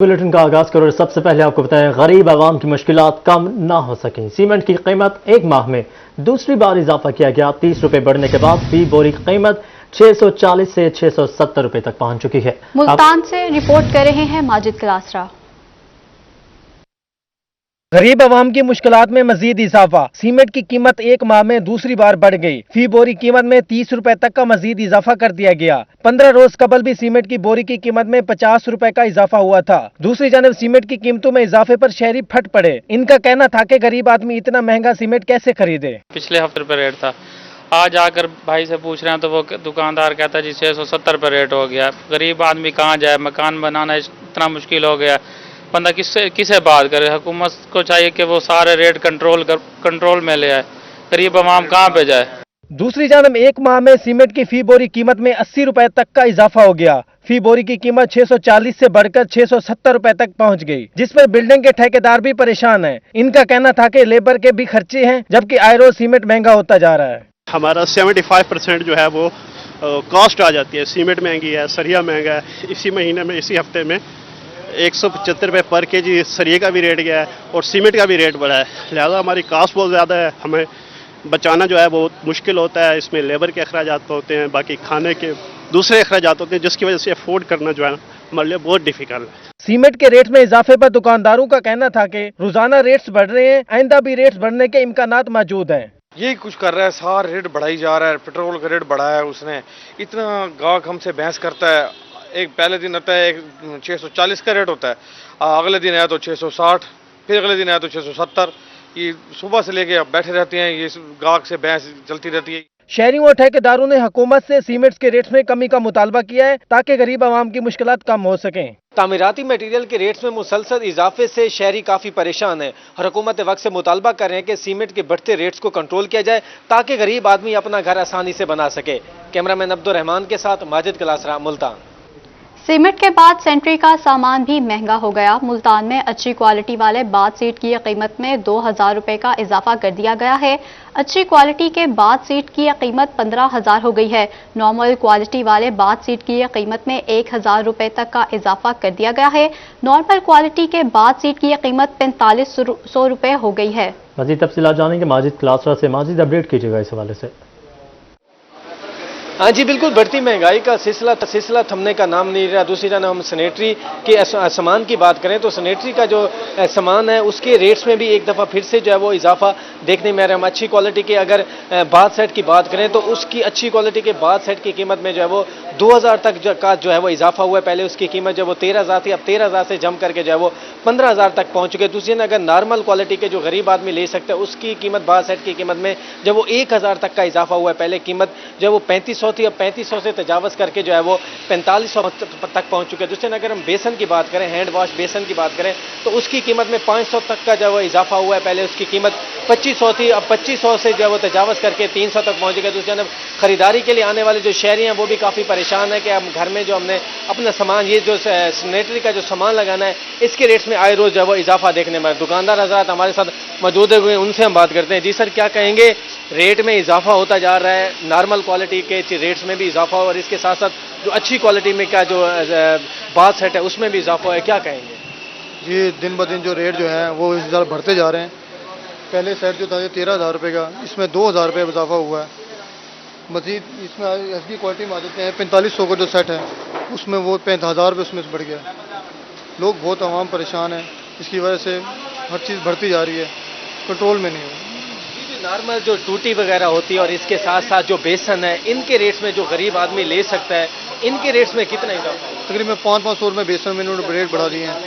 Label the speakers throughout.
Speaker 1: Bulletin का आगाज करो। सबसे पहले आपको बताएं, गरीब आवाम की मुश्किलात कम ना हो सकें। सीमेंट की कीमत एक माह में दूसरी बार इजाफा किया गया। 30 रुपए बढ़ने के बाद फी बोरी की कीमत 640 से 670 रुपए तक पहुंच चुकी है।
Speaker 2: मुल्तान से रिपोर्ट कर रहे हैं माजिद क्लासरा।
Speaker 3: गरीब आवाम की मुश्किलात में मजीद इजाफा। सीमेंट की कीमत एक माह में दूसरी बार बढ़ गई। फी बोरी कीमत में 30 रुपए तक का मजीद इजाफा कर दिया गया। 15 रोज कबल भी सीमेंट की बोरी की कीमत में 50 रुपए का इजाफा हुआ था। दूसरी जानब सीमेंट की कीमतों में इजाफे पर शहरी फट पड़े। इनका कहना था कि गरीब आदमी इतना महंगा सीमेंट कैसे खरीदे।
Speaker 4: पिछले हफ्ते रुपये रेट था, आज आकर भाई से पूछ रहे हैं तो वो दुकानदार कहता है जी 670 रुपये रेट हो गया। गरीब आदमी कहाँ जाए, मकान बनाना इतना मुश्किल हो गया, बंदा किसे बात करे। हुकूमत को चाहिए कि वो सारे रेट कंट्रोल में ले आए, गरीब आवाम कहाँ पे जाए।
Speaker 3: दूसरी जानब एक माह में सीमेंट की फी बोरी कीमत में 80 रुपए तक का इजाफा हो गया। फी बोरी की कीमत 640 से बढ़कर 670 रुपए तक पहुंच गई, जिस पर बिल्डिंग के ठेकेदार भी परेशान हैं। इनका कहना था कि लेबर के भी खर्चे हैं, जबकि आए रोज सीमेंट महंगा होता जा रहा है।
Speaker 5: हमारा 75% जो है वो कॉस्ट आ जाती है। सीमेंट महंगी है, सरिया महंगा है। इसी महीने में इसी हफ्ते में 175 रुपये पर केजी सरिये का भी रेट गया है और सीमेंट का भी रेट बढ़ा है। लिहाजा हमारी कास्ट बहुत ज़्यादा है, हमें बचाना जो है बहुत मुश्किल होता है। इसमें लेबर के अखराजात होते हैं, बाकी खाने के दूसरे अखराजात होते हैं, जिसकी वजह से अफोर्ड करना जो है हमारे लिए बहुत डिफिकल्ट है।
Speaker 3: सीमेंट के रेट में इजाफे पर दुकानदारों का कहना था कि रोजाना रेट्स बढ़ रहे हैं, आइंदा भी रेट्स बढ़ने के इम्कानात मौजूद हैं।
Speaker 6: यही कुछ कर रहा है, सारा रेट बढ़ाई जा रहा है। पेट्रोल का रेट बढ़ाया है उसने, इतना गाहक हमसे बहस करता है। एक पहले दिन आता है 640 का रेट होता है, अगले दिन आया तो 660, फिर अगले दिन आया तो 670। ये सुबह से लेके बैठे रहते हैं, ये गाहक से बहस चलती रहती है।
Speaker 3: शहरियों और ठेकेदारों ने हुकूमत से सीमेंट के रेट्स में कमी का मुतालबा किया है ताकि गरीब आवाम की मुश्किलात कम हो सकें।
Speaker 7: तामीराती मटीरियल के रेट्स में मुसलसल इजाफे से शहरी काफ़ी परेशान है और हुकूमत वक्त से मुतालबा कर रहे हैं कि सीमेंट के बढ़ते रेट्स को कंट्रोल किया जाए ताकि गरीब आदमी अपना घर आसानी से बना सके। कैमरामैन अब्दुल रहमान के साथ माजिद क्लासरा, मुल्तान।
Speaker 2: सीमेंट के बाद सेंट्री का सामान भी महंगा हो गया। मुल्तान में अच्छी क्वालिटी वाले बाथ सीट की कीमत में 2000 रुपए का इजाफा कर दिया गया है। अच्छी क्वालिटी के बाथ सीट की कीमत 15000 हो गई है। नॉर्मल क्वालिटी वाले बाथ सीट की कीमत में 1000 रुपए तक का इजाफा कर दिया गया है। नॉर्मल क्वालिटी के बाथ सीट की कीमत 4500 रुपए हो गई है।
Speaker 1: मजीद तफसीलात जानेंगे माजिद क्लासरा से। माजिद, अपडेट कीजिएगा इस हवाले से।
Speaker 7: हाँ जी बिल्कुल, बढ़ती महंगाई का सिलसिला थमने का नाम नहीं रहा। दूसरी जानब हम सैनिटरी के सामान की बात करें तो सैनिटरी का जो सामान है उसके रेट्स में भी एक दफ़ा फिर से जो है वो इजाफा देखने में आ रहा है। हम अच्छी क्वालिटी के अगर बाथ सेट की बात करें तो उसकी अच्छी क्वालिटी के बाथ सेट की कीमत में जो है वो 2000 तक का जो है वो इजाफा हुआ है। पहले उसकी कीमत जो है वो 13000 थी, अब 13000 से जम करके जो है वो 15000 तक पहुंच चुके। दूसरी ने अगर नॉर्मल क्वालिटी के जो गरीब आदमी ले सकते हैं उसकी कीमत बाथ सेट की कीमत में जब वो 1000 तक का इजाफा हुआ है। पहले कीमत जो है वो 3500 थी, अब 3500 से तजावज़ करके जो है वो 4500 तक पहुंच चुके हैं। दूसरे अगर हम बेसन की बात करें, हैंड वॉश बेसन की बात करें तो उसकी कीमत में 500 तक का जो है वो इजाफा हुआ है। पहले उसकी कीमत 2500 थी, अब 2500 से जो है वो तजावज़ करके 300 तक पहुंच गए। दूसरी तरफ खरीदारी के लिए आने वाले जो शहरी हैं वो भी काफ़ी परेशान है कि हम घर में जो हमने अपना सामान, ये जो सैनिटरी का जो सामान लगाना है इसके रेट्स में आए रोज़ जो है वो इजाफा देखने में। दुकानदार हज़रात हमारे साथ मौजूद हुए, उनसे हम बात करते हैं। जी सर, क्या कहेंगे, रेट में इजाफा होता जा रहा है, नॉर्मल क्वालिटी के रेट्स में भी इजाफा और इसके साथ साथ जो अच्छी क्वालिटी में का जो बाथ सेट है उसमें भी इजाफा है, क्या कहेंगे?
Speaker 8: जी, दिन ब दिन जो रेट जो है वो इस तरह बढ़ते जा रहे हैं। पहले सेट जो था 13000 रुपये का, इसमें 2000 रुपये इजाफा हुआ है। मजीद इसमें एचडी क्वालिटी में आ जाते हैं 4500 का जो सेट है उसमें वो 5000 रुपये उसमें से बढ़ गया। लोग बहुत आवाम परेशान है, इसकी वजह से हर चीज़ बढ़ती जा रही है, कंट्रोल में नहीं है।
Speaker 7: नॉर्मल जो टूटी वगैरह होती है और इसके साथ साथ जो बेसन है, इनके रेट्स में जो गरीब आदमी ले सकता है, इनके रेट्स में कितना इजाफा?
Speaker 8: तकरीबन 500 में बेसन में इन्होंने रेट बढ़ा दिए हैं।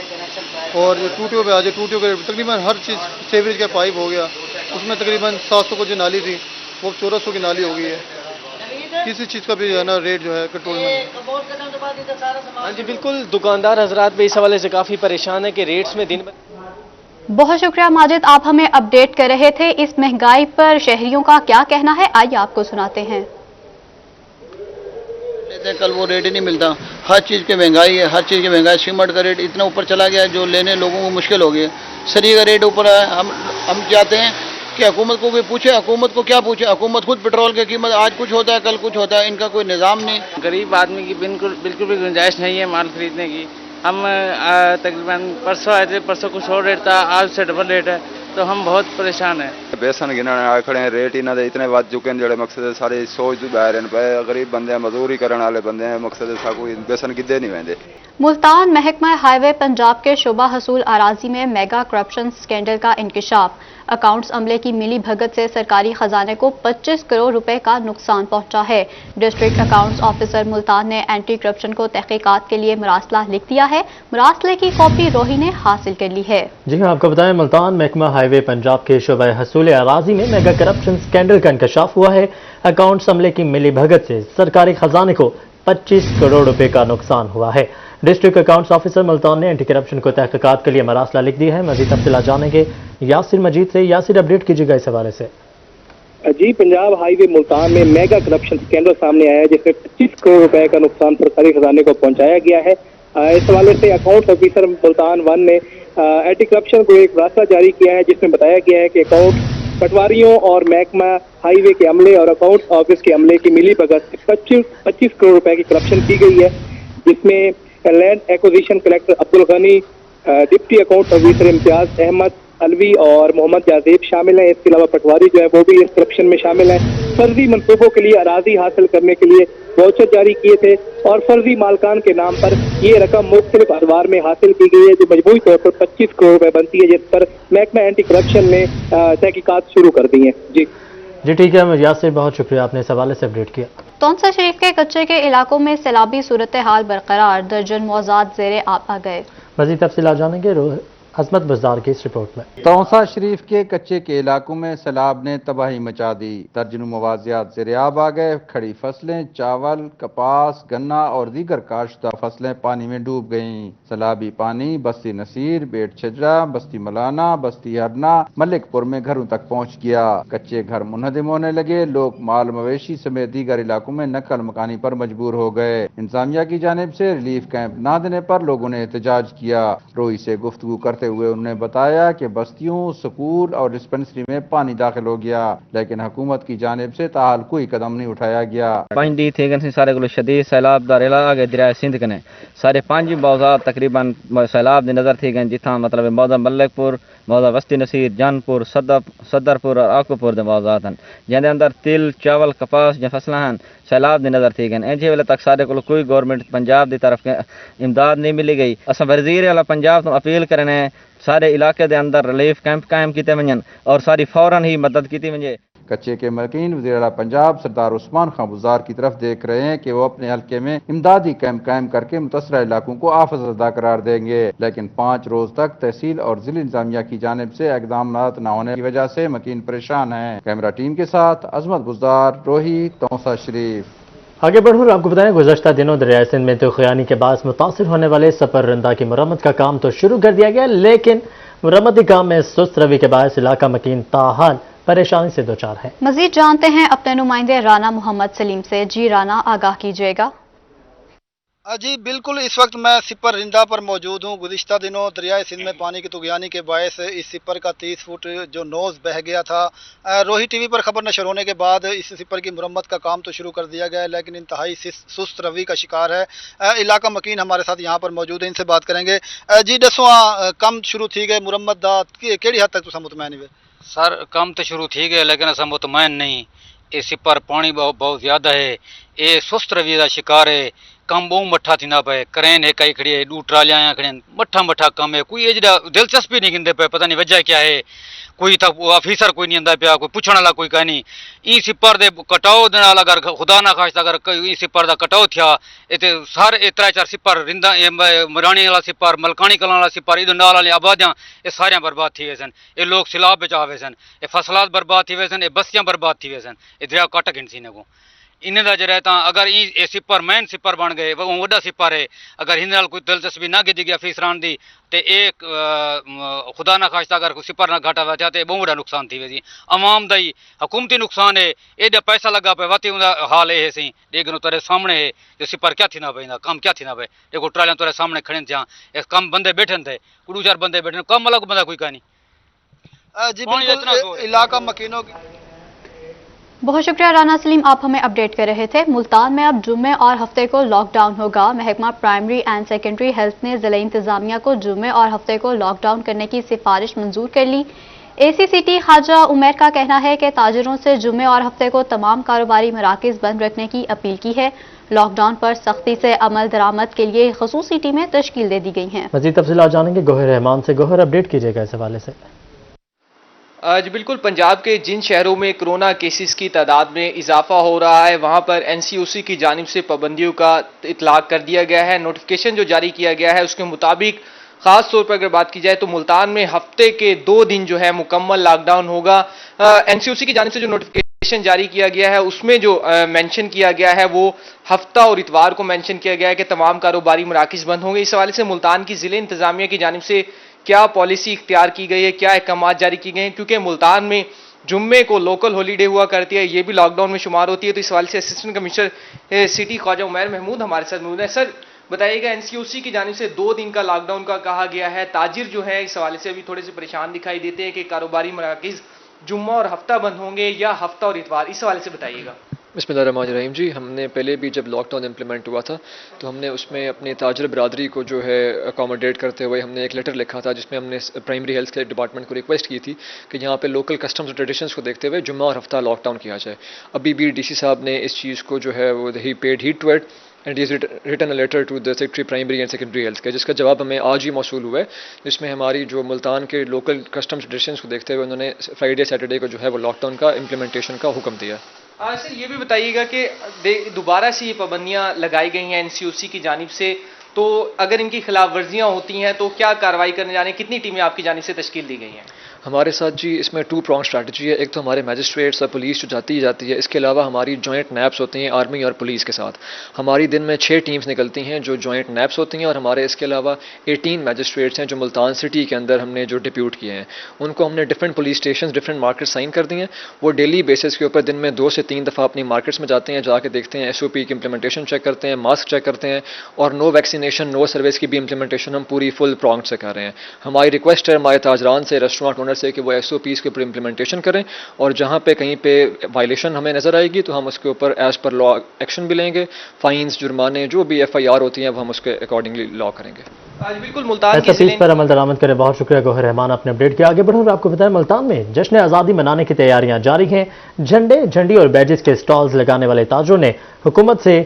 Speaker 8: और जो टूटियों पे आ जाए, टूटियों के तकरीबन हर चीज़, सीवरेज का पाइप हो गया उसमें तकरीबन 700 को जो नाली थी वो 1400 की नाली हो गई है। किसी चीज़ का भी जो है ना रेट जो है कंट्रोल में।
Speaker 7: हाँ जी बिल्कुल, दुकानदार हजरात भी इस हवाले से काफ़ी परेशान है कि रेट्स में दिन
Speaker 2: बहुत शुक्रिया माजिद, आप हमें अपडेट कर रहे थे। इस महंगाई पर शहरियों का क्या कहना है, आइए आपको सुनाते हैं।
Speaker 9: कल वो रेट ही नहीं मिलता, हर चीज़ की महंगाई है, हर चीज़ की महंगाई। सीमेंट का रेट इतना ऊपर चला गया है जो लेने लोगों को मुश्किल हो गई है। सरिये का रेट ऊपर है। हम चाहते हैं कि हुकूमत को भी पूछे, हुकूमत को क्या पूछे, हुकूमत खुद पेट्रोल की कीमत आज कुछ होता है कल कुछ होता है, इनका कोई निज़ाम नहीं।
Speaker 4: गरीब आदमी की बिल्कुल भी गुंजाइश नहीं है माल खरीदने की।
Speaker 10: हम तकरीबन परसों आए थे, परसों कुछ और रेट था, आज से डबल रेट है, तो हम बहुत परेशान हैं।
Speaker 11: बेसन गिनने आए खड़े हैं, रेट इन्हों के इतने वध चुके हैं जोड़े मकसद सारे सोच बह रहे हैं। गरीब बंदे मजदूरी करने वाले बंदे हैं, मकसद सा कोई बेसन किदे नहीं वहदे।
Speaker 2: मुल्तान महकमा हाईवे पंजाब के शोबा हसूल अराजी में मेगा करप्शन स्कैंडल का इंकिशाफ। अकाउंट्स अमले की मिली भगत से सरकारी खजाने को 25 करोड़ रुपए का नुकसान पहुंचा है। डिस्ट्रिक्ट अकाउंट्स ऑफिसर मुल्तान ने एंटी करप्शन को तहकीकात के लिए मरासला लिख दिया है। मरासले की कॉपी रोही ने हासिल कर ली है।
Speaker 1: जी हाँ, आपको बताएं मुल्तान महकमा हाईवे पंजाब के शोबा हसूल अराजी में मेगा करप्शन स्कैंडल का इंकशाफ हुआ है। अकाउंट्स अमले की मिली भगत से सरकारी खजाने को 25 करोड़ रुपए का नुकसान हुआ है। डिस्ट्रिक्ट अकाउंट्स ऑफिसर मुल्तान ने एंटी करप्शन को तहकीकात के लिए मरासला लिख दी है। मजीद तफसीलात जानेंगे यासिर मजीद से। यासिर, अपडेट कीजिएगा इस हवाले से।
Speaker 3: जी, पंजाब हाईवे मुल्तान में मेगा करप्शन स्कैंडल सामने आया है, जिसमें 25 करोड़ रुपए का नुकसान सरकारी खजाने को पहुंचाया गया है। इस हवाले से अकाउंट्स ऑफिसर मुल्तान 1 ने एंटी करप्शन को एक रास्ता जारी किया है, जिसमें बताया गया है कि अकाउंट पटवारियों और महकमा हाईवे के अमले और अकाउंट्स ऑफिस के अमले की मिली भगत 25 करोड़ रुपए की करप्शन की गई है, जिसमें land acquisition collector Abdul Ghani, deputy account officer Imtiaz Ahmed Alvi और मोहम्मद जाजेब शामिल हैं। इसके अलावा पटवारी जो है वो भी इस करप्शन में शामिल हैं। फर्जी मनसूबों के लिए अराजी हासिल करने के लिए वाउचर जारी किए थे और फर्जी मालकान के नाम पर ये रकम मुख्तलिफ अदवार में हासिल की गई है, जो मजबूरी तौर पर 25 करोड़ रुपए बनती है, जिस पर महकमा एंटी करप्शन ने तहकीकात शुरू कर दी है। जी
Speaker 1: ठीक है यासिर, बहुत शुक्रिया, आपने इस हवाले से अपडेट किया।
Speaker 2: तौंसा शरीफ के कच्चे के इलाकों में सैलाबी सूरत हाल बरकरार, दर्जन मौजाद जेरे आब आ गए।
Speaker 1: मजीद तफसीलात जानेंगे अजमत बुज़दार की इस रिपोर्ट में।
Speaker 12: तौसा शरीफ के कच्चे के इलाकों में सैलाब ने तबाही मचा दी, दर्जनों मवाजियात ज़ेरे-आब आ गए। खड़ी फसलें, चावल, कपास, गन्ना और दीगर काश्तशुदा फसलें पानी में डूब गईं। सैलाबी पानी बस्ती नसीर, बेट छजरा, बस्ती मलाना, बस्ती हरना, मलिकपुर में घरों तक पहुँच गया। कच्चे घर मुनहदम होने लगे, लोग माल मवेशी समेत दीगर इलाकों में नकल मकानी पर मजबूर हो गए। इंतजामिया की जानिब से रिलीफ कैंप न देने पर लोगों ने एहतजाज किया। रोई से गुफ्तगू करते हुए उन्होंने बताया कि बस्तियों, स्कूल और डिस्पेंसरी में पानी दाखिल हो गया, लेकिन हुकूमत की जानिब से ताहाल कोई कदम नहीं उठाया गया।
Speaker 13: 5 दी थे गन सारे को शदीद सैलाब दा इलाका है दरिया सिंध कने सारे 5 बाजार तकरीबन सैलाब दी नजर थी गन, जिथा मतलब मौदा मलिकपुर, मौदा वस्ती नसीर, जानपुर, सदरपुर और आकुपुर दे बाजार हन, जिंदे अंदर तिल, चावल, कपास जो फसलां हन सैलाब दी नजर थी गन। इंजे वेले तक सारे को कोई गवर्नमेंट पंजाब दी तरफ इमदाद नहीं मिली गई। असां वज़ीर आला पंजाब तो अपील करने सारे इलाके दे अंदर रिलीफ कैंप कायम किए वजन और सारी फौरन ही मदद की वजे।
Speaker 12: कच्चे के मकीन वज़ीर आला पंजाब सरदार उस्मान खां बुज़दार की तरफ देख रहे हैं कि वो अपने हल्के में इमदादी कैंप कायम करके मुतसरा इलाकों को आफतज़दा करार देंगे, लेकिन 5 रोज तक तहसील और जिला इंतजामिया की जानिब से इक़दाम न होने की वजह से मकीन परेशान है। कैमरा टीम के साथ अजमत बुज़दार, रोही, तौसा शरीफ।
Speaker 1: आगे बढ़ूँ, आपको बताएं गुज़श्ता दिनों दरियाए सिंध में तूफ़ानी के बायस मुतासिर होने वाले सपर रंदा की मरम्मत का काम तो शुरू कर दिया गया, लेकिन मरम्मती काम में सुस्त रवि के बायस इलाका मकीन ताहाल परेशानी से दो चार है।
Speaker 2: मजीद जानते हैं अपने नुमाइंदे राना मोहम्मद सलीम से। जी राना, आगाह कीजिएगा।
Speaker 8: जी बिल्कुल, इस वक्त मैं सिपर रिंदा पर मौजूद हूँ। गुज़िश्ता दिनों दरियाए सिंध में पानी की तुग़यानी के बायस इस सिपर का 30 फुट जो नोज़ बह गया था। रोही टीवी पर खबर नशर होने के बाद इस सिपर की मुरम्मत का काम तो शुरू कर दिया गया है, लेकिन इंतहाई सुस्त रवि का शिकार है इलाका मकीन। हमारे साथ यहाँ पर मौजूद है, इनसे बात करेंगे। जी दसो, काम शुरू थी गए मुरम्मत दा केड़ी हद तक तुसा मुतमैन हुए?
Speaker 14: सर काम तो शुरू थी गए, लेकिन असा मुतमैन नहीं। इस सिपर पानी बहुत ज़्यादा है, ये सुस्त रवि का शिकार है। कम बहु मठा थी पे, करेन एक ही खड़ी है, 2 ट्रालियां खड़ी, मठा कम है। कोई एजड़ा दिलचस्पी नहीं गिनते पे, पता नहीं वजह क्या है। कोई तक ऑफिसर कोई नहीं आंदा पिया, कोई पूछने वाला कोई कहीं नहीं। ई सिपर दे कटाओ दे नाल अगर खुदा ना खास्ता अगर ई सिपर दा कटाओ थिया, इते सारे 3-4 सिपर रिंदा मरानी वाला सिपर, मलकानी कलां वाला सिपर, इधर नाल वाले आबादियां ये सारे बर्बाद थी वैसन। ये लोग सैलाब विच आ वैसन, ये फसलात बर्बाद थी वैसन, ये बस्तियां बर्बाद थी वैसन। ये दरिया कट गिनसी ने को इन्हें दा जरा ता अगर ये सिपर मैन सिपर बन गए, वो वड्डा सिपर है। अगर इन नाल कोई दिलचस्पी ना गिजी गया अफीसरान दी, ते एक खुदा ना खास्ता अगर कोई सिपर ना घाटा वा चाहते बहुत बड़ा नुकसान थी वैसी। अवाम दा ही हुकूमती नुकसान है, एडा पैसा लगा पे वाती उनका हाल है सी। लेकिन तेरे सामने है जो सिपर क्या थी ना पे, काम क्या थी ना पे। देखो ट्रालियां तेरे सामने खड़े थे, इस कम बंदे बैठे थे, 2-4 बंदे बैठे, कम अलग बंदा कोई कहानी।
Speaker 8: जी बिल्कुल, इलाका मकीनों की
Speaker 2: बहुत शुक्रिया राना सलीम, आप हमें अपडेट कर रहे थे। मुल्तान में अब जुम्मे और हफ्ते को लॉकडाउन होगा। महकमा प्राइमरी एंड सेकेंडरी हेल्थ ने जिला इंतजामिया को जुम्मे और हफ्ते को लॉकडाउन करने की सिफारिश मंजूर कर ली। ACCT ख्वाजा उमर का कहना है कि ताजिरों से जुम्मे और हफ्ते को तमाम कारोबारी मराकज बंद रखने की अपील की है। लॉकडाउन पर सख्ती से अमल दरामद के लिए खसूसी टीमें तश्कील दे दी गई हैं।
Speaker 1: मजीद तफसीलात जानेंगे गोहर रहमान से। गोहर, अपडेट कीजिएगा इस हवाले से।
Speaker 7: आज बिल्कुल पंजाब के जिन शहरों में कोरोना केसेस की तादाद में इजाफा हो रहा है वहां पर NCOC की जानिब से पाबंदियों का इतलाक कर दिया गया है। नोटिफिकेशन जो जारी किया गया है उसके मुताबिक खास तौर पर अगर बात की जाए तो मुल्तान में हफ्ते के 2 दिन जो है मुकम्मल लॉकडाउन होगा। NCOC की जानिब से जो नोटिफिकेशन जारी किया गया है उसमें जो मेंशन किया गया है वो हफ्ता और इतवार को मेंशन किया गया है कि तमाम कारोबारी मराकिज बंद होंगे। इस हवाले से मुल्तान की जिले इंतजामिया की जानिब से क्या पॉलिसी इख्तियार की गई है, क्या अहकाम जारी किए गए हैं, क्योंकि मुल्तान में जुम्मे को लोकल हॉलीडे हुआ करती है, ये भी लॉकडाउन में शुमार होती है। तो इस हवाले से assistant commissioner city Khawaja Umar Mahmood हमारे साथ मौजूद है। सर बताइएगा, NCOC की जानिब से 2 दिन का लॉकडाउन का कहा गया है। ताजिर जो है इस हवाले से अभी थोड़े से परेशान दिखाई देते हैं कि कारोबारी मराकिज जुम्मा और हफ्ता बंद होंगे या हफ्ता और इतवार, इस हवाले से बताइएगा।
Speaker 15: बिस्मिल्लाहिर्रहमानिर्रहीम जी, हमने पहले भी जब लॉकडाउन इम्प्लीमेंट हुआ था तो हमने उसमें अपने ताजर बरादरी को जो है अकोमोडेट करते हुए हमने एक लेटर लिखा था जिसमें हमने प्राइमरी हेल्थ केयर डिपार्टमेंट को रिक्वेस्ट की थी कि यहाँ पे लोकल कस्टम्स और ट्रेडिशंस को देखते हुए जुम्मा और हफ्ता लॉकडाउन किया जाए। अभी भी DC साहब ने इस चीज़ को जो है वो he paid heed to it and is written a letter to the secretary primary and secondary health care, जिसका जवाब हमें आज ही मौसूल हुआ है, जिसमें हमारी जो मुल्तान के लोकल कस्टम्स ट्रेडिशंस को देखते हुए उन्होंने फ्राइडे सैटरडे को जो है वो लॉकडाउन का इम्प्लीमेंटेशन का हुक्म दिया।
Speaker 7: सर ये भी बताइएगा कि दोबारा से ये पाबंदियां लगाई गई हैं NCOC की जानिब से, तो अगर इनकी खिलाफ वर्जियां होती हैं तो क्या कार्रवाई करने जाने, कितनी टीमें आपकी जानिब से तश्कील दी गई हैं?
Speaker 15: हमारे साथ जी इसमें 2 pronged स्ट्रैटेजी है। एक तो हमारे मैजिस्ट्रेट्स और पुलिस जो जाती है, इसके अलावा हमारी जॉइंट नैप्स होती हैं आर्मी और पुलिस के साथ। हमारी दिन में 6 टीम्स निकलती हैं जो जॉइंट नैप्स होती हैं और हमारे इसके अलावा 18 मैजिस्ट्रेट्स हैं जो मुल्तान सिटी के अंदर हमने जो डिप्यूट किए हैं। उनको हमने different police station, different market sign कर दी हैं। वो डेली बेसिस के ऊपर दिन में 2 से 3 दफ़ा अपनी मार्केट्स में जाते हैं, जाके देखते हैं SOP की इंप्लीमेंटेशन चेक करते हैं, मास्क चेक करते हैं और नो वैक्सीनेशन नो सर्विस की भी इंप्लीमेंटेशन हम पूरी फुल pronged से कर रहे हैं। हमारी रिक्वेस्ट है हमारे ताजरान से, रेस्टोरेंट ओनर से कि वो SOP के ऊपर इंप्लीमेंटेशन करें और जहां पे कहीं पे वायलेशन हमें नजर आएगी तो हम उसके ऊपर एज पर लॉ एक्शन भी लेंगे। फाइन्स, जुर्माने, जो भी FIR होती हैं वो हम उसके अकॉर्डिंगली लॉ करेंगे।
Speaker 7: आज बिल्कुल मुल्तान की
Speaker 1: तफसील पर अमल दरामद करें। बहुत शुक्रिया गोहर रहमान, आपने अपडेट किया। आगे बढ़ूँ आपको बताएं, मुल्तान में जश्न आज़ादी मनाने की तैयारियां जारी हैं। झंडे, झंडी और बैजेस के स्टॉल्स लगाने वाले ताजरों ने हुकूमत से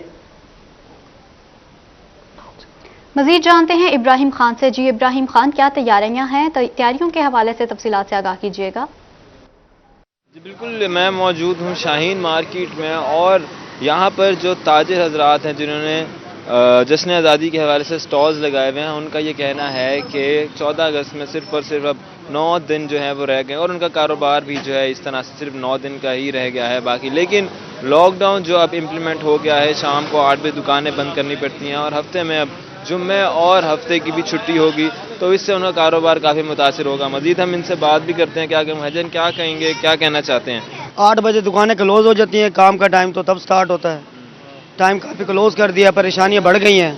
Speaker 2: मजीद जानते हैं इब्राहिम खान से। जी इब्राहिम खान, क्या तैयारियां हैं? तैयारियों के हवाले से तफसीलात से आगाह कीजिएगा।
Speaker 16: जी बिल्कुल, मैं मौजूद हूँ शाहीन मार्केट में और यहाँ पर जो ताजिर हजरात हैं जिन्होंने जश्न आज़ादी के हवाले से स्टॉल्स लगाए हुए हैं, उनका ये कहना है कि 14 अगस्त में सिर्फ और सिर्फ अब 9 दिन जो है वो रह गए और उनका कारोबार भी जो है इस तरह से सिर्फ 9 दिन का ही रह गया है बाकी। लेकिन लॉकडाउन जो अब इम्प्लीमेंट हो गया है, शाम को 8 बजे दुकानें बंद करनी पड़ती हैं और हफ्ते में अब जुम्मे और हफ्ते की भी छुट्टी होगी, तो इससे उनका कारोबार काफ़ी मुतासिर होगा। मजीद हम इनसे बात भी करते हैं कि महाजन क्या कहेंगे, क्या कहना चाहते हैं।
Speaker 17: 8 बजे दुकानें क्लोज हो जाती हैं, काम का टाइम तो तब स्टार्ट होता है, टाइम काफ़ी क्लोज कर दिया, परेशानियां बढ़ गई हैं।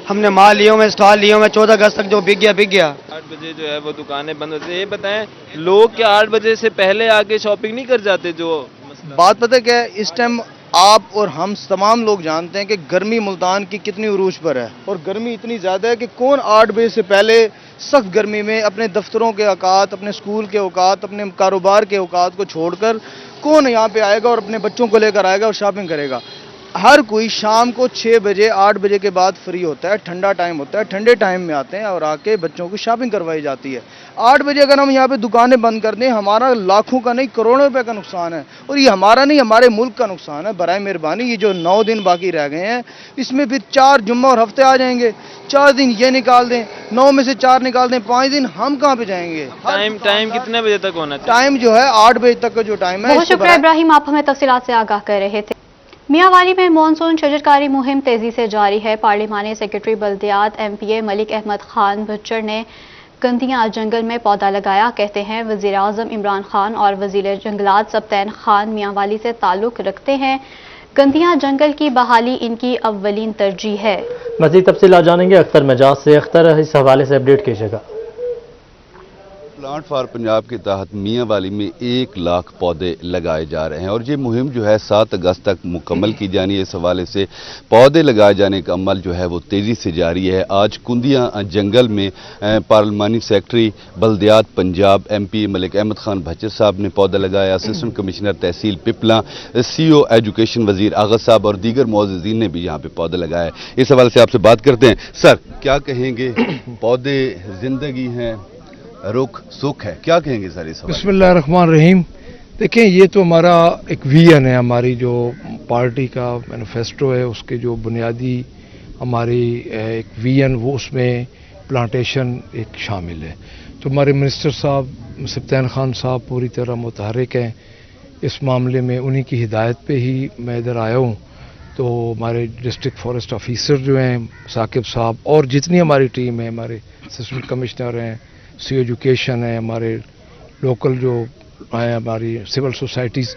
Speaker 17: हमने माल लियो में, स्टॉल लियो में, 14 अगस्त तक जो बिक गया।
Speaker 16: 8 बजे जो है वो दुकानें बंद होती है। ये बताएं, लोग क्या 8 बजे से पहले आके शॉपिंग नहीं कर जाते? जो
Speaker 18: बात पता क्या है, इस टाइम आप और हम तमाम लोग जानते हैं कि गर्मी मुल्तान की कितनी उरूज पर है और गर्मी इतनी ज़्यादा है कि कौन 8 बजे से पहले सख्त गर्मी में अपने दफ्तरों के औकात, अपने स्कूल के औकात, अपने कारोबार के औकात को छोड़कर कौन यहाँ पे आएगा और अपने बच्चों को लेकर आएगा और शॉपिंग करेगा। हर कोई शाम को 6 बजे 8 बजे के बाद फ्री होता है, ठंडा टाइम होता है, ठंडे टाइम में आते हैं और आके बच्चों को शॉपिंग करवाई जाती है। 8 बजे अगर हम यहाँ पे दुकानें बंद कर दें, हमारा लाखों का नहीं करोड़ों रुपए का नुकसान है और ये हमारा नहीं हमारे मुल्क का नुकसान है। बराए मेहरबानी ये जो 9 दिन बाकी रह गए हैं इसमें फिर 4 जुम्मा और हफ्ते आ जाएंगे, 4 दिन ये निकाल दें, 9 में से 4 निकाल दें, 5 दिन हम कहाँ पे जाएंगे?
Speaker 16: टाइम कितने बजे तक होना चाहिए?
Speaker 18: टाइम जो है 8 बजे तक का जो टाइम है।
Speaker 2: बहुत शुक्रिया इब्राहिम, आप हमें तफसीलात से आगाह कर रहे थे। मियांवाली में मॉनसून शजरकारी मुहिम तेजी से जारी है। पार्लिमानी सेक्रेटरी बल्दियात MPA मलिक अहमद खान भुच्चर ने गंदियां जंगल में पौधा लगाया। कहते हैं वजीर आजम इमरान खान और वजीर जंगलात सब्तैन खान मियांवाली से ताल्लुक रखते हैं। गंदियां जंगल की बहाली इनकी अव्वलीन तरजीह है।
Speaker 1: मज़ीद तफसीलात जानेंगे अख्तर मजाज से। अख्तर, इस हवाले से अपडेट कीजिएगा।
Speaker 19: प्लांट फॉर पंजाब के तहत मियाँ वाली में 1 लाख पौधे लगाए जा रहे हैं और ये मुहिम जो है 7 अगस्त तक मुकम्मल की जानी है। इस हवाले से पौधे लगाए जाने का अमल जो है वो तेज़ी से जारी है। आज कुंदिया जंगल में पार्लिमानी सेक्रेटरी बल्दियात पंजाब MP मलिक अहमद खान भच्चर साहब ने पौधा लगाया। असिस्टेंट कमिश्नर तहसील पिपला, CO एजुकेशन वजीर आगा साहब और दीगर मुअज़्ज़िज़ीन ने भी यहाँ पे पौधे लगाए। इस हवाले से आपसे बात करते हैं। सर, क्या कहेंगे? पौधे जिंदगी हैं, रुख सुख है, क्या कहेंगे सर इस हवाले?
Speaker 20: बिस्मिल्लाहिर्रहमानिर्रहीम। देखें, ये तो हमारा एक विजन है, हमारी जो पार्टी का मैनिफेस्टो है उसके जो बुनियादी हमारी एक विजन वो उसमें प्लांटेशन एक शामिल है। तो हमारे मिनिस्टर साहब सब्तैन खान साहब पूरी तरह मुतहरिक हैं इस मामले में। उन्हीं की हिदायत पे ही मैं इधर आया हूँ। तो हमारे डिस्ट्रिक्ट फॉरेस्ट ऑफिसर जो हैं साकिब साहब और जितनी हमारी टीम है, हमारे असिस्टेंट कमिश्नर हैं, CO एजुकेशन है, हमारे लोकल जो हैं हमारी सिविल सोसाइटीज़,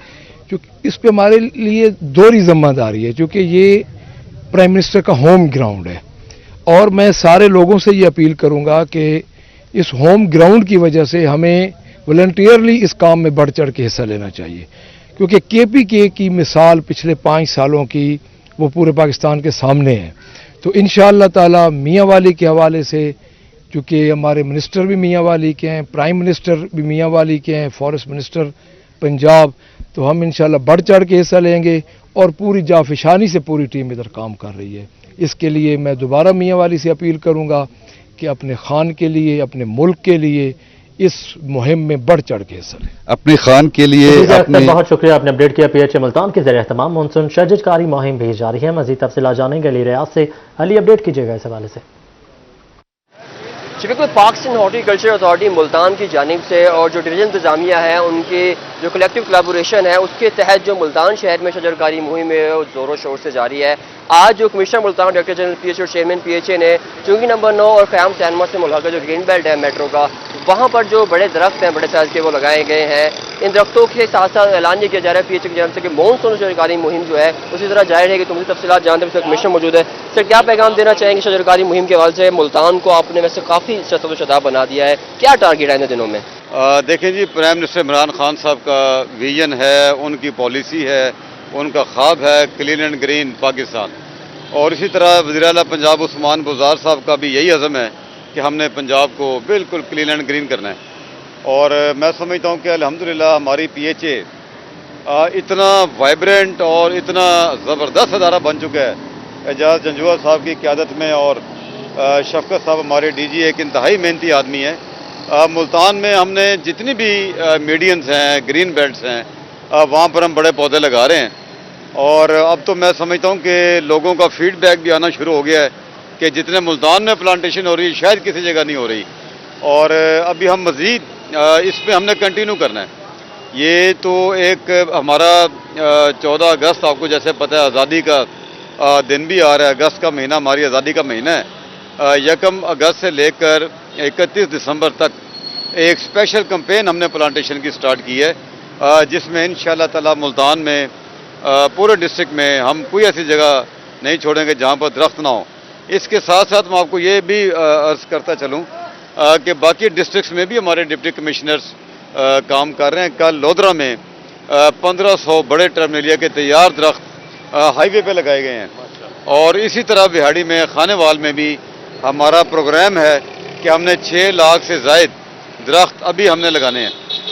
Speaker 20: जो इस पे हमारे लिए दोहरी जिम्मेदारी है क्योंकि ये प्राइम मिनिस्टर का होम ग्राउंड है। और मैं सारे लोगों से ये अपील करूंगा कि इस होम ग्राउंड की वजह से हमें वॉलंटियरली इस काम में बढ़ चढ़ के हिस्सा लेना चाहिए क्योंकि KPK की मिसाल पिछले 5 सालों की वो पूरे पाकिस्तान के सामने है। तो इंशाअल्लाह ताला मियाँ वाली के हवाले से, चूँकि हमारे मिनिस्टर भी मियाँ वाली के हैं, प्राइम मिनिस्टर भी मियाँ वाली के हैं, फॉरेस्ट मिनिस्टर पंजाब, तो हम इंशाअल्लाह बढ़ चढ़ के हिस्सा लेंगे और पूरी जाफिशानी से पूरी टीम इधर काम कर रही है। इसके लिए मैं दोबारा मियाँ वाली से अपील करूँगा कि अपने खान के लिए, अपने मुल्क के लिए इस मुहिम में बढ़ चढ़ के हिस्सा लें।
Speaker 19: अपने खान के लिए
Speaker 1: बहुत शुक्रिया, आपने अपडेट किया। PHA मुल्तान के ज़रिए तमाम मानसून शजरकारी मुहिम भी जारी है। मज़ीद तफसीलात जानेंगे के लिए रियाज से अली अपडेट कीजिएगा इस हवाले से।
Speaker 21: बिल्कुल, पाकिस्तान हॉर्टिकल्चर अथॉरिटी मुल्तान की जानिब से और जो डिवीजन इंतजामिया है उनकी जो कलेक्टिव कोलैबोरेशन है उसके तहत जो मुल्तान शहर में शजरकारी मुहिम है वो ज़ोरों शोर से जारी है। आज जो commissioner Multan director general PHA और चेयरमैन PHA ने चुंगी नंबर 9 और क़याम सैनमा से मुल्हाका जो ग्रीन बेल्ट है मेट्रो का, वहाँ पर जो बड़े दरख्त हैं बड़े साइज के वो लगाए गए हैं। इन दरख्तों के साथ साथ ऐलान ये किया जा रहा है PHA की जानब से कि मानसून शजरकारी मुहिम जो है उसी तरह जाहिर है कि तुमसे तफसीलात जानते हुए कमिश्नर मौजूद है। सर, क्या पैगाम देना चाहेंगे शजरकारी मुहिम के हवाले से? मुल्तान को आपने वैसे काफ़ी शतब बना दिया है, क्या टारगेट है इन दिनों में?
Speaker 11: देखें जी, प्राइम मिनिस्टर इमरान खान साहब का विजन है, उनकी पॉलिसी है, उनका ख्वाब है क्लीन एंड ग्रीन पाकिस्तान। और इसी तरह वज़ीर आला पंजाब उस्मान बुज़दार साहब का भी यही अज़म है कि हमने पंजाब को बिल्कुल क्लीन एंड ग्रीन करना है। और मैं समझता हूँ कि अल्हम्दुलिल्लाह हमारी PHA इतना वाइब्रेंट और इतना ज़बरदस्त अदारा बन चुका है एजाज जंजुआ साहब की क़यादत में। और शफकत साहब हमारे DG एक इंतहाई मेहनती आदमी है। मुल्तान में हमने जितनी भी मीडियंस हैं, ग्रीन बेल्ट्स हैं, वहाँ पर हम बड़े पौधे लगा रहे हैं। और अब तो मैं समझता हूँ कि लोगों का फीडबैक भी आना शुरू हो गया है कि जितने मुल्तान में प्लांटेशन हो रही है शायद किसी जगह नहीं हो रही। और अभी हम मज़ीद इस पर हमने कंटिन्यू करना है। ये तो एक हमारा 14 अगस्त, आपको जैसे पता है आज़ादी का दिन भी आ रहा है। अगस्त का महीना हमारी आज़ादी का महीना है। 1 अगस्त से लेकर 31 दिसंबर तक एक स्पेशल कैंपेन हमने प्लांटेशन की स्टार्ट की है, जिसमें इंशाअल्लाह ताला मुल्तान में पूरे डिस्ट्रिक्ट में हम कोई ऐसी जगह नहीं छोड़ेंगे जहाँ पर दरख्त ना हो। इसके साथ साथ मैं आपको ये भी अर्ज़ करता चलूँ कि बाकी डिस्ट्रिक्ट्स में भी हमारे डिप्टी कमिश्नर्स काम कर रहे हैं। कल लोधरा में 1500 बड़े टर्मिनलिया के तैयार दरख्त हाईवे पे लगाए गए हैं। और इसी तरह बिहाड़ी में खानेवाल में भी हमारा प्रोग्राम है कि हमने 6 लाख से ज़ायद दरख्त अभी हमने लगाने हैं।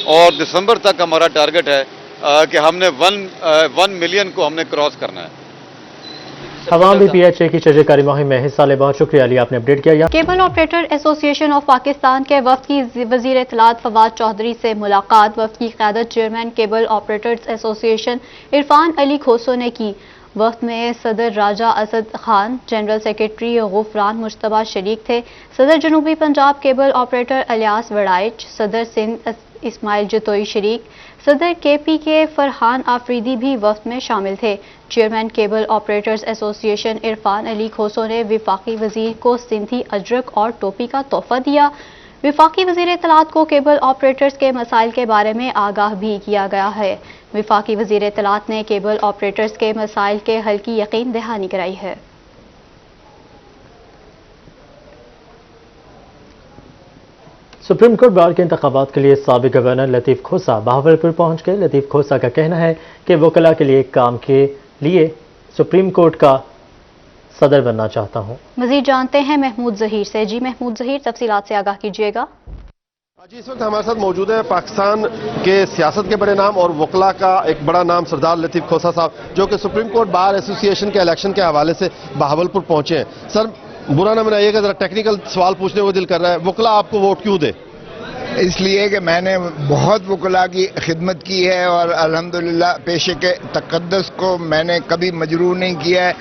Speaker 11: और दिसंबर तक हमारा टारगेट है कि हमने 1 मिलियन को हमने क्रॉस करना है।
Speaker 1: अवाम भी PHA की शजरकारी मुहिम में हिस्सा ले। बहुत शुक्रिया अली, आपने अपडेट किया।
Speaker 2: Cable operator association of Pakistan के वफ्द की वजीर इत्तलात फवाद चौधरी से मुलाकात। वफ्द की क़यादत chairman cable operators association Irfan Ali Khoso ने की। वफ्द में सदर राजा असद खान, जनरल सेक्रेटरी गुफरान मुश्तबा शरीक थे। सदर जनूबी पंजाब केबल ऑपरेटर अलियास वड़ाइच, सदर सिंध इस्माइल जतोई शरीक, सदर KPK फरहान आफरीदी भी वफ्द में शामिल थे। Chairman cable operators association Irfan Ali Khoso ने विफाकी वजीर को सिंधी अजरक और टोपी का तोहफा दिया। विफाकी वजीर इत्तलात को केबल ऑपरेटर्स के मसाइल के बारे में आगाह भी किया गया है। विफाकी वजीर इत्तलात ने केबल ऑपरेटर्स के मसाइल के हल की यकीन दहानी कराई है।
Speaker 1: सुप्रीम कोर्ट बार के इंतखाबात के लिए साबिक गवर्नर लतीफ़ खोसा बहावलपुर पहुंच गए। लतीफ़ खोसा का कहना है कि वकला के लिए काम के लिए सुप्रीम कोर्ट का सदर बनना चाहता हूं।
Speaker 2: मजीद जानते हैं महमूद जहीर से। जी महमूद जहीर, तफसीलात से आगाह कीजिएगा।
Speaker 5: जी, इस वक्त हमारे साथ मौजूद है पाकिस्तान के सियासत के बड़े नाम और वकला का एक बड़ा नाम सरदार लतीफ़ खोसा साहब, जो कि सुप्रीम कोर्ट बार एसोसिएशन के इलेक्शन के हवाले से बहावलपुर पहुंचे हैं। सर, बुरा ना मनाइएगा, जरा टेक्निकल सवाल पूछने को दिल कर रहा है, वकला आपको वोट क्यों दे?
Speaker 22: इसलिए कि मैंने बहुत वकला की खिदमत की है और अल्हम्दुलिल्लाह पेशे के तकद्दुस को मैंने कभी मजरूर नहीं किया है।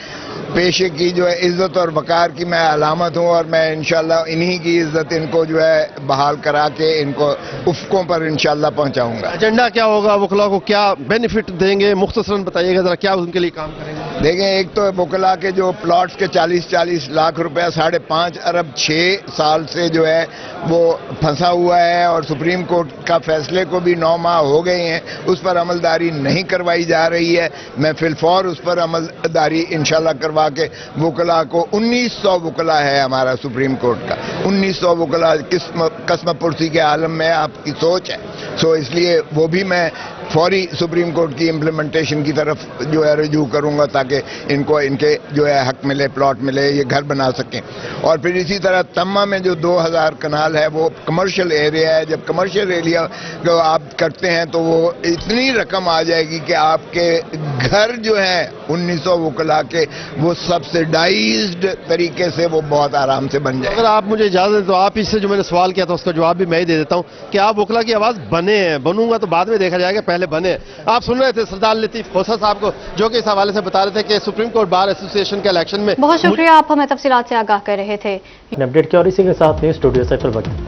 Speaker 22: पेशे की जो है इज्जत और वकार की मैं अलामत हूँ और मैं इंशाल्लाह इन्हीं की इज्जत इनको जो है बहाल करा के इनको उफ़क़ों पर इंशाल्लाह पहुँचाऊँगा।
Speaker 5: एजेंडा क्या होगा, वकला को क्या बेनिफिट देंगे, मुख्तसरन बताइएगा जरा, क्या उनके लिए काम करेंगे?
Speaker 22: देखें, एक तो वकला के जो प्लॉट्स के 40-40 लाख रुपया 5.5 अरब 6 साल से जो है वो फंसा हुआ है और सुप्रीम कोर्ट का फैसले को भी 9 माह हो गए हैं, उस पर अमलदारी नहीं करवाई जा रही है। मैं फिलफौर उस पर अमलदारी इंशाल्लाह करवा के वकला को 1900 वकला है हमारा सुप्रीम कोर्ट का, 1900 वकला किस्म पुरसी के आलम में आपकी सोच है। सो इसलिए वो भी मैं फौरी सुप्रीम कोर्ट की इम्प्लीमेंटेशन की तरफ जो है रजू करूंगा ताकि इनको इनके जो है हक मिले, प्लॉट मिले, ये घर बना सकें। और फिर इसी तरह तम्मा में जो 2000 कनाल है वो कमर्शियल एरिया है। जब कमर्शियल एरिया को आप करते हैं तो वो इतनी रकम आ जाएगी कि आपके घर जो है 1900 वकला के वो सब्सिडाइज्ड तरीके से वो बहुत आराम से बन जाए।
Speaker 5: अगर आप मुझे इजाजत दें तो आप इससे जो मैंने सवाल किया था उसका जवाब भी मैं ही दे देता हूं कि आप वकला की आवाज बने हैं, बनूंगा तो बाद में देखा जाएगा, पहले बने। आप सुन रहे थे सरदार लतीफ़ खोसा साहब को, जो कि इस हवाले से बता रहे थे कि सुप्रीम कोर्ट बार एसोसिएशन के इलेक्शन में।
Speaker 2: बहुत शुक्रिया, आप हमें तफसीलात से आगाह कर रहे थे।
Speaker 1: अपडेट की और इसी के साथ न्यूज़ स्टूडियो से फिर वक्त